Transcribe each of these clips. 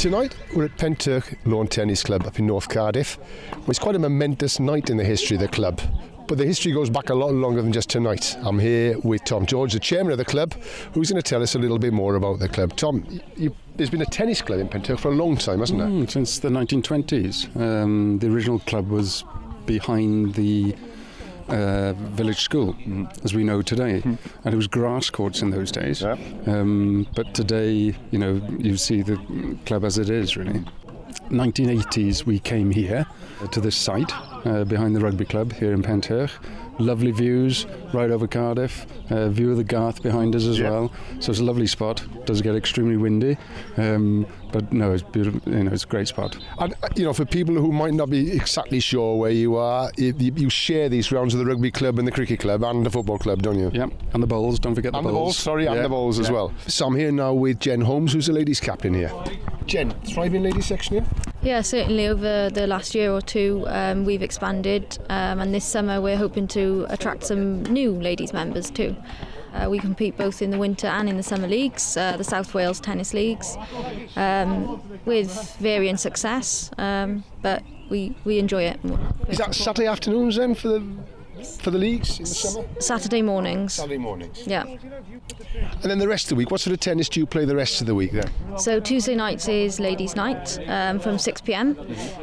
Tonight we're at Pentyrch Lawn Tennis Club up in North Cardiff. Well, it's quite a momentous night in the history of the club, but the history goes back a lot longer than just tonight. I'm here with Tom George, the chairman of the club, who's going to tell us a little bit more about the club. Tom, there's been a tennis club in Pentyrch for a long time, hasn't there? Since the 1920s. The original club was behind the village school, as we know today, and it was grass courts in those days. Yeah. But today, you see the club as it is, really. 1980s, we came here to this site behind the rugby club here in Pentyrch. Lovely views right over Cardiff, view of the Garth behind us as well. So it's a lovely spot. Does get extremely windy, but no, it's beautiful. It's a great spot. And for people who might not be exactly sure where you are, you share these grounds with the rugby club and the cricket club and the football club, don't you? Yeah, and the bowls. Don't forget the bowls. And the bowls as well. So I'm here now with Jen Holmes, who's the ladies' captain here. Jen, thriving ladies section here? Yeah, certainly over the last year or two we've expanded, and this summer we're hoping to attract some new ladies members too. We compete both in the winter and in the summer leagues, the South Wales Tennis Leagues, with varying success, but we enjoy it. Is that Saturday afternoons then for the leagues in the summer? Saturday mornings. Saturday mornings. Yeah. And then the rest of the week, what sort of tennis do you play the rest of the week then? So Tuesday nights is ladies' night from 6 p.m.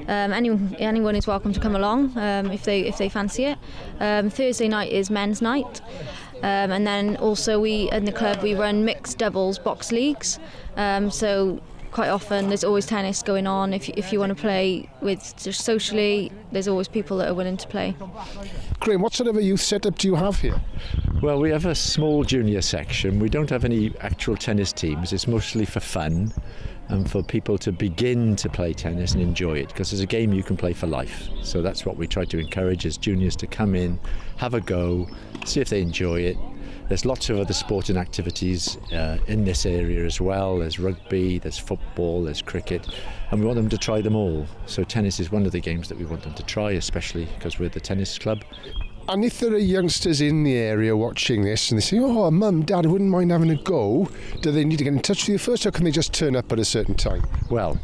Anyone is welcome to come along if they fancy it. Thursday night is men's night. And then also we in the club we run mixed doubles box leagues. So quite often there's always tennis going on. If you want to play with just socially, there's always people that are willing to play. Graham, what sort of a youth setup do you have here? Well, we have a small junior section. We don't have any actual tennis teams. It's mostly for fun and for people to begin to play tennis and enjoy it, because it's a game you can play for life. So that's what we try to encourage as juniors to come in, have a go, see if they enjoy it. There's lots of other sporting activities in this area as well. There's rugby, there's football, there's cricket, and we want them to try them all. So tennis is one of the games that we want them to try, especially because we're the tennis club. And if there are youngsters in the area watching this and they say, oh, Mum, Dad, I wouldn't mind having a go, do they need to get in touch with you first, or can they just turn up at a certain time? Well,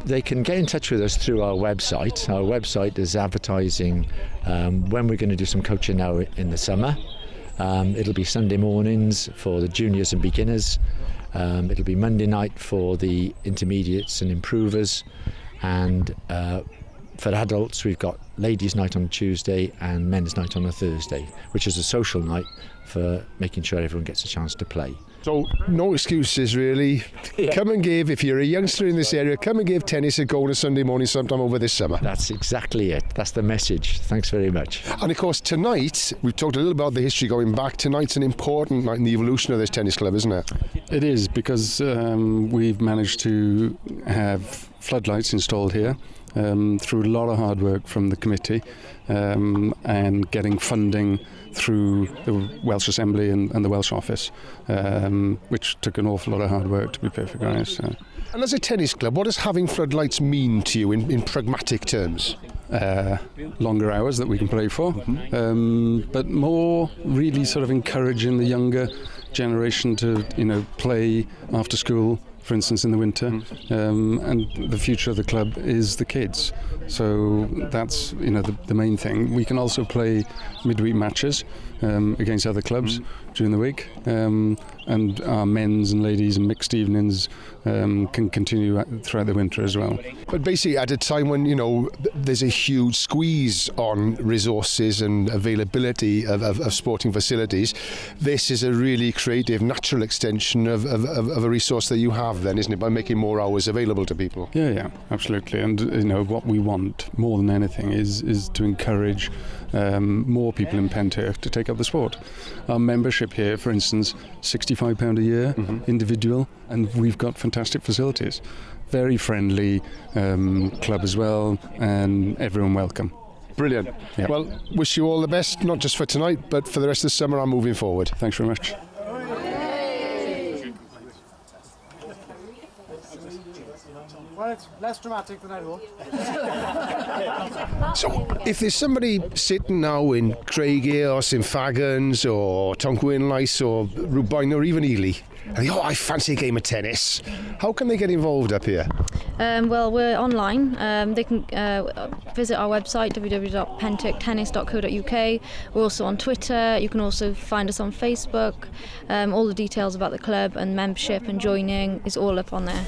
they can get in touch with us through our website. Our website is advertising when we're going to do some coaching now in the summer. It'll be Sunday mornings for the juniors and beginners. It'll be Monday night for the intermediates and improvers. And for adults, we've got ladies' night on Tuesday and men's night on a Thursday, which is a social night for making sure everyone gets a chance to play. So no excuses really. Yeah. Come and give, if you're a youngster in this area, come and give tennis a go on a Sunday morning sometime over this summer. That's exactly it. That's the message. Thanks very much. And of course tonight, we've talked a little about the history going back. Tonight's an important night in the evolution of this tennis club, isn't it? It is, because we've managed to have floodlights installed here through a lot of hard work from the committee and getting funding through the Welsh Assembly and the Welsh Office, which took an awful lot of hard work, to be perfectly honest. And as a tennis club, what does having floodlights mean to you in pragmatic terms? Longer hours that we can play for, but more really sort of encouraging the younger generation to play after school, for instance, in the winter, and the future of the club is the kids. So that's the main thing. We can also play midweek matches against other clubs during the week, and our men's and ladies and mixed evenings can continue throughout the winter as well. But basically at a time when there's a huge squeeze on resources and availability of sporting facilities, this is a really creative, natural extension of a resource that you have then, isn't it, by making more hours available to people? Yeah, absolutely. And what we want more than anything is to encourage more people in Pentyrch to take up the sport. Our membership here, for instance, £65 a year, individual, and we've got fantastic facilities. Very friendly club as well, and everyone welcome. Brilliant. Yep. Well, wish you all the best, not just for tonight, but for the rest of the summer and moving forward. Thanks very much. Well, it's less dramatic than I thought. So, if there's somebody sitting now in Craigie or St Fagans or Tonquinlice or Rwbain or even Ely, and they I fancy a game of tennis, how can they get involved up here? Well, we're online. They can visit our website, www.pentyrchtennis.co.uk. We're also on Twitter. You can also find us on Facebook. All the details about the club and membership and joining is all up on there.